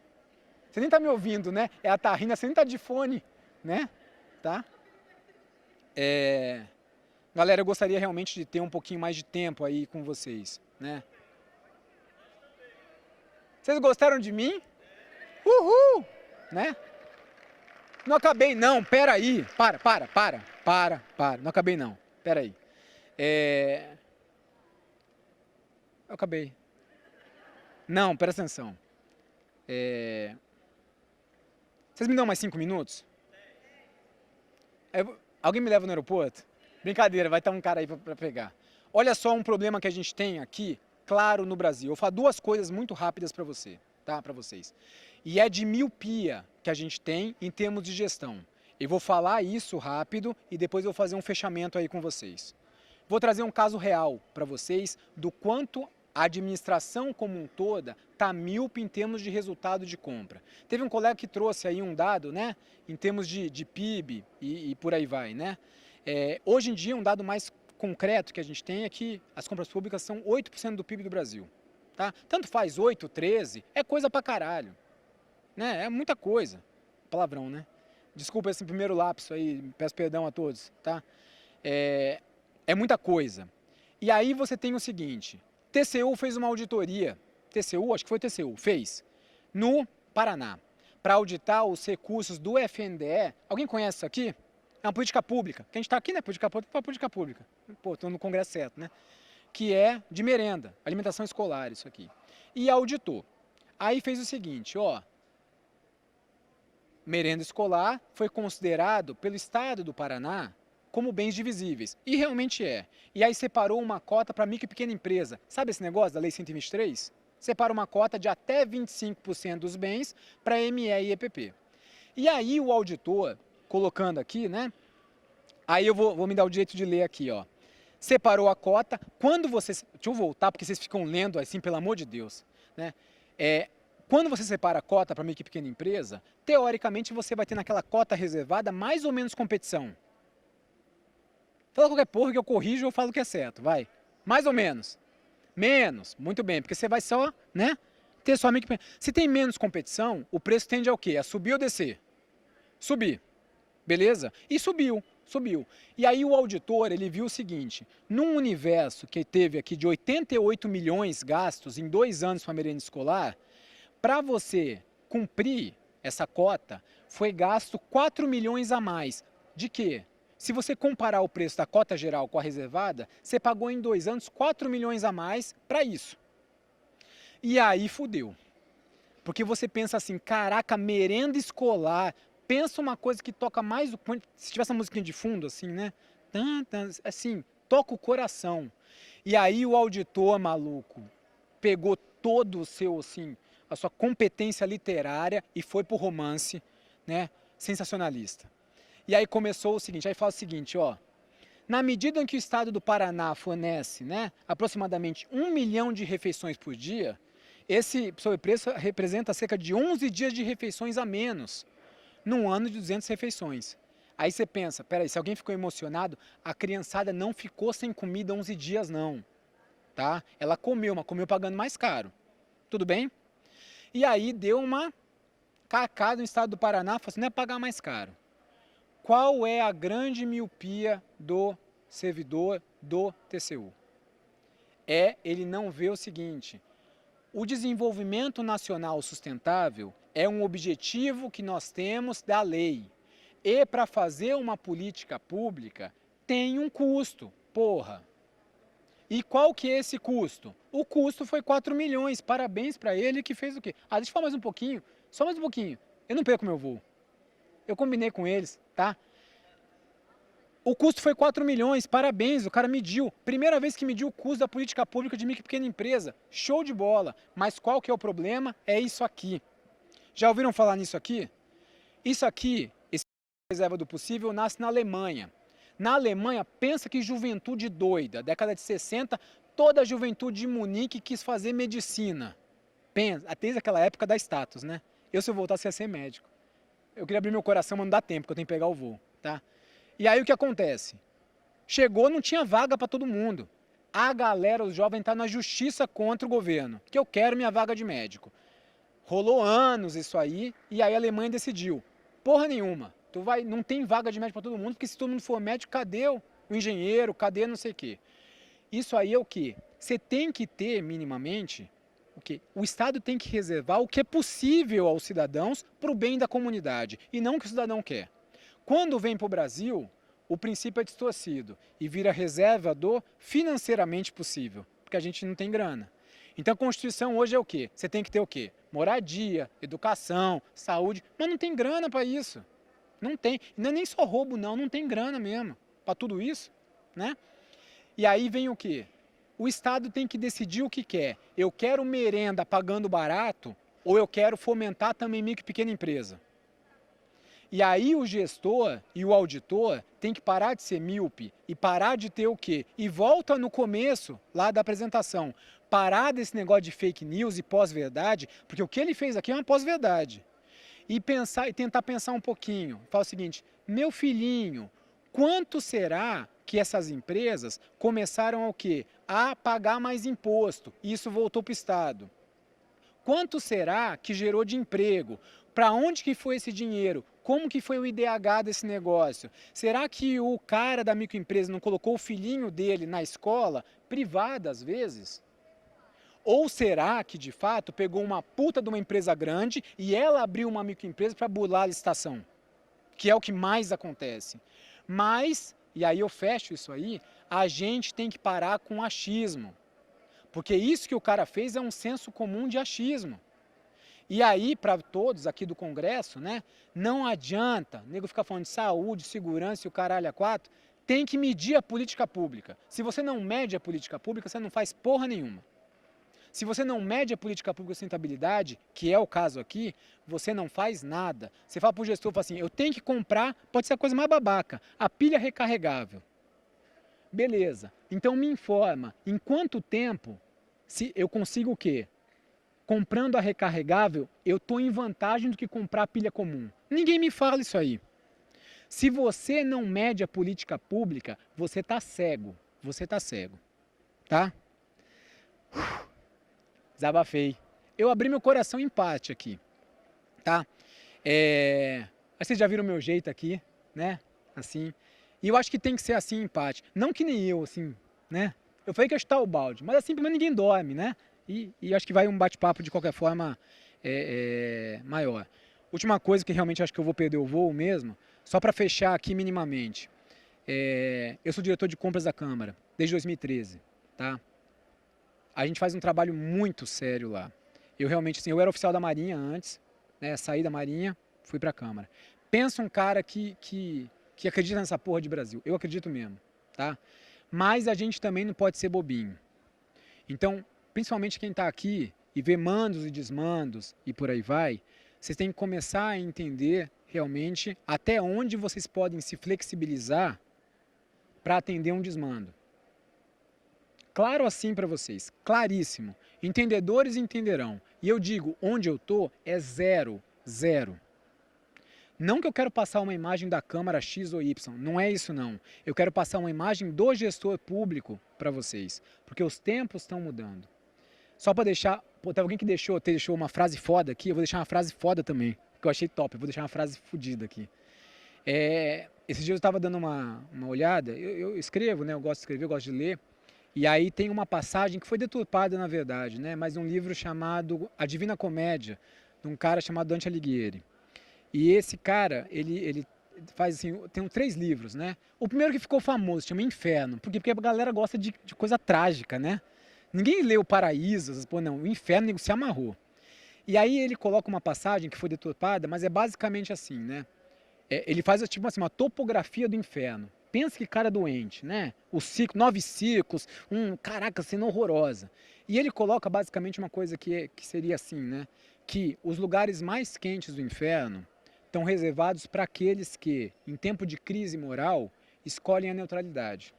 Você nem tá me ouvindo, né? Ela tá rindo, você nem tá de fone, né? Tá? Galera, eu gostaria realmente de ter um pouquinho mais de tempo aí com vocês, né? Vocês gostaram de mim? Uhul! Né? Não acabei não, pera aí. Para. Não acabei não, pera aí. Eu acabei. Não, presta atenção. Vocês me dão mais 5 minutos? Alguém me leva no aeroporto? Brincadeira, vai estar um cara aí para pegar. Olha só um problema que a gente tem aqui, claro, no Brasil. Eu vou falar 2 coisas muito rápidas para você, tá? Para vocês. E é de miopia que a gente tem em termos de gestão. Eu vou falar isso rápido e depois eu vou fazer um fechamento aí com vocês. Vou trazer um caso real para vocês do quanto a administração como um toda está míope em termos de resultado de compra. Teve um colega que trouxe aí um dado, né, em termos de PIB e por aí vai, né? Hoje em dia, um dado mais concreto que a gente tem é que as compras públicas são 8% do PIB do Brasil. Tá? Tanto faz 8, 13, é coisa pra caralho. Né? É muita coisa. Palavrão, né? Desculpa esse primeiro lapso aí, peço perdão a todos. Tá? É muita coisa. E aí você tem o seguinte, TCU fez uma auditoria, acho que foi TCU, fez, no Paraná, para auditar os recursos do FNDE. Alguém conhece isso aqui? É uma política pública, que a gente está aqui, né? Política pública. Pô, estou no congresso certo, né? Que é de merenda, alimentação escolar, isso aqui. E auditou. Aí fez o seguinte, ó. Merenda escolar foi considerado pelo Estado do Paraná como bens divisíveis. E realmente é. E aí separou uma cota para micro e pequena empresa. Sabe esse negócio da Lei 123? Separa uma cota de até 25% dos bens para ME e EPP. E aí o auditor, colocando aqui, né? Aí eu vou me dar o direito de ler aqui, ó. Separou a cota. Quando você... Deixa eu voltar, porque vocês ficam lendo assim, pelo amor de Deus. Né? Quando você separa a cota para micro e pequena empresa, teoricamente você vai ter naquela cota reservada mais ou menos competição. Fala qualquer porra que eu corrijo ou falo que é certo, vai. Mais ou menos. Menos, muito bem, porque você vai só, né? Ter só micro... Se tem menos competição, o preço tende ao quê? A subir ou descer? Subir. Beleza? E subiu. E aí o auditor, ele viu o seguinte, num universo que teve aqui de 88 milhões gastos em 2 anos para a merenda escolar, para você cumprir essa cota, foi gasto 4 milhões a mais. De quê? Se você comparar o preço da cota geral com a reservada, você pagou em 2 anos 4 milhões a mais para isso. E aí fudeu. Porque você pensa assim, caraca, merenda escolar, Pensa uma coisa que toca mais, se tivesse uma musiquinha de fundo, assim, né? Assim, toca o coração. E aí o auditor maluco pegou todo o seu, assim, a sua competência literária e foi pro romance, né? Sensacionalista. E aí começou o seguinte, aí fala o seguinte, ó. Na medida em que o estado do Paraná fornece, né, aproximadamente 1 milhão de refeições por dia, esse sobrepreço representa cerca de 11 dias de refeições a menos, num ano de 200 refeições. Aí você pensa, peraí, se alguém ficou emocionado, a criançada não ficou sem comida 11 dias não, tá? Ela comeu, mas comeu pagando mais caro. Tudo bem? E aí deu uma cacada no estado do Paraná, falou assim, não é pagar mais caro. Qual é a grande miopia do servidor do TCU? É ele não ver o seguinte, o desenvolvimento nacional sustentável é um objetivo que nós temos da lei. E para fazer uma política pública tem um custo, porra. E qual que é esse custo? O custo foi 4 milhões, parabéns para ele que fez o quê? Ah, deixa eu falar mais um pouquinho, só mais um pouquinho. Eu não perco meu voo. Eu combinei com eles, tá? O custo foi 4 milhões, parabéns, o cara mediu. Primeira vez que mediu o custo da política pública de micro e pequena empresa. Show de bola. Mas qual que é o problema? É isso aqui. Já ouviram falar nisso aqui? Isso aqui, esse reserva do possível, nasce na Alemanha. Na Alemanha, pensa que juventude doida. Década de 60, toda a juventude de Munique quis fazer medicina. Pensa, desde aquela época da status, né? Eu, se eu voltasse, ia ser médico. Eu queria abrir meu coração, mas não dá tempo, porque eu tenho que pegar o voo, tá? E aí o que acontece? Chegou, não tinha vaga para todo mundo. A galera, os jovens, tá na justiça contra o governo, que eu quero minha vaga de médico. Rolou anos isso aí, e aí a Alemanha decidiu. Porra nenhuma, não tem vaga de médico para todo mundo, porque se todo mundo for médico, cadê o engenheiro, cadê não sei o quê? Isso aí é o quê? Você tem que ter, minimamente, o quê? O Estado tem que reservar o que é possível aos cidadãos para o bem da comunidade, e não o que o cidadão quer. Quando vem para o Brasil, o princípio é distorcido e vira reserva do financeiramente possível, porque a gente não tem grana. Então a Constituição hoje é o quê? Você tem que ter o quê? Moradia, educação, saúde, mas não tem grana para isso. Não tem. Não é nem só roubo não tem grana mesmo para tudo isso, né? E aí vem o quê? O Estado tem que decidir o que quer. Eu quero merenda pagando barato ou eu quero fomentar também micro e pequena empresa? E aí o gestor e o auditor tem que parar de ser míope e parar de ter o quê? E volta no começo lá da apresentação, parar desse negócio de fake news e pós-verdade, porque o que ele fez aqui é uma pós-verdade. E pensar e tentar pensar um pouquinho. Fala o seguinte, meu filhinho, quanto será que essas empresas começaram ao quê? A pagar mais imposto, e isso voltou para o Estado. Quanto será que gerou de emprego? Para onde que foi esse dinheiro? Como que foi o IDH desse negócio? Será que o cara da microempresa não colocou o filhinho dele na escola, privada às vezes? Ou será que, de fato, pegou uma puta de uma empresa grande e ela abriu uma microempresa para burlar a licitação? Que é o que mais acontece. Mas, e aí eu fecho isso aí, a gente tem que parar com o achismo. Porque isso que o cara fez é um senso comum de achismo. E aí, para todos aqui do Congresso, né, não adianta o nego ficar falando de saúde, segurança e o caralho a quatro, tem que medir a política pública. Se você não mede a política pública, você não faz porra nenhuma. Se você não mede a política pública de sustentabilidade, que é o caso aqui, você não faz nada. Você fala para o gestor, fala assim, eu tenho que comprar, pode ser a coisa mais babaca, a pilha recarregável. Beleza, então me informa, em quanto tempo se eu consigo o quê? Comprando a recarregável, eu estou em vantagem do que comprar a pilha comum. Ninguém me fala isso aí. Se você não mede a política pública, você está cego. Você está cego. Tá? Desabafei. Eu abri meu coração em parte aqui. Tá? Vocês já viram o meu jeito aqui, né? Assim. E eu acho que tem que ser assim em parte. Não que nem eu, assim, né? Eu falei que ia chutar o balde, mas assim, pelo menos ninguém dorme, né? E acho que vai um bate-papo de qualquer forma maior. Última coisa que realmente acho que eu vou perder o voo mesmo, só para fechar aqui minimamente. Eu sou diretor de compras da Câmara, desde 2013, tá? A gente faz um trabalho muito sério lá. Eu realmente, assim, eu era oficial da Marinha antes, né? Saí da Marinha, fui para a Câmara. Pensa um cara que acredita nessa porra de Brasil. Eu acredito mesmo, tá? Mas a gente também não pode ser bobinho. Então, principalmente quem está aqui e vê mandos e desmandos e por aí vai, vocês têm que começar a entender realmente até onde vocês podem se flexibilizar para atender um desmando. Claro assim para vocês, claríssimo. Entendedores entenderão. E eu digo, onde eu tô é zero, zero. Não que eu quero passar uma imagem da Câmara X ou Y, não é isso não. Eu quero passar uma imagem do gestor público para vocês, porque os tempos estão mudando. Só para deixar, pô, tem alguém que deixou uma frase foda aqui, eu vou deixar uma frase foda também, que eu achei top, eu vou deixar uma frase fodida aqui. Esses dias eu estava dando uma olhada, eu escrevo, né, eu gosto de escrever, eu gosto de ler, e aí tem uma passagem que foi deturpada na verdade, né, mas um livro chamado A Divina Comédia, de um cara chamado Dante Alighieri. E esse cara, ele faz assim, tem 3 livros, né? O primeiro que ficou famoso, chama Inferno. Por quê? Porque a galera gosta de coisa trágica, né? Ninguém leu Paraíso, pô, não, o Inferno nego, se amarrou. E aí ele coloca uma passagem que foi deturpada, mas é basicamente assim, né? Ele faz tipo assim, uma topografia do inferno. Pensa que cara doente, né? O ciclo, 9 ciclos, caraca, cena horrorosa. E ele coloca basicamente uma coisa que seria assim, né? Que os lugares mais quentes do inferno estão reservados para aqueles que, em tempo de crise moral, escolhem a neutralidade.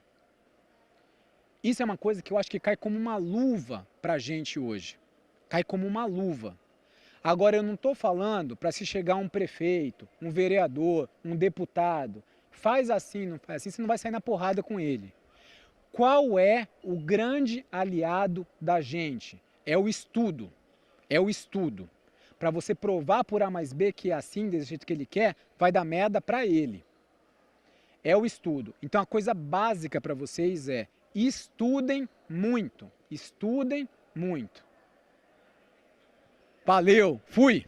Isso é uma coisa que eu acho que cai como uma luva para a gente hoje. Cai como uma luva. Agora, eu não estou falando para se chegar um prefeito, um vereador, um deputado. Faz assim, não faz assim, você não vai sair na porrada com ele. Qual é o grande aliado da gente? É o estudo. É o estudo. Para você provar por A mais B que é assim, desse jeito que ele quer, vai dar merda para ele. É o estudo. Então a coisa básica para vocês é estudem muito. Estudem muito. Valeu, fui!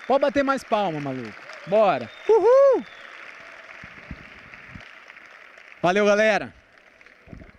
Pode bater mais palma, maluco. Bora! Uhul! Valeu, galera!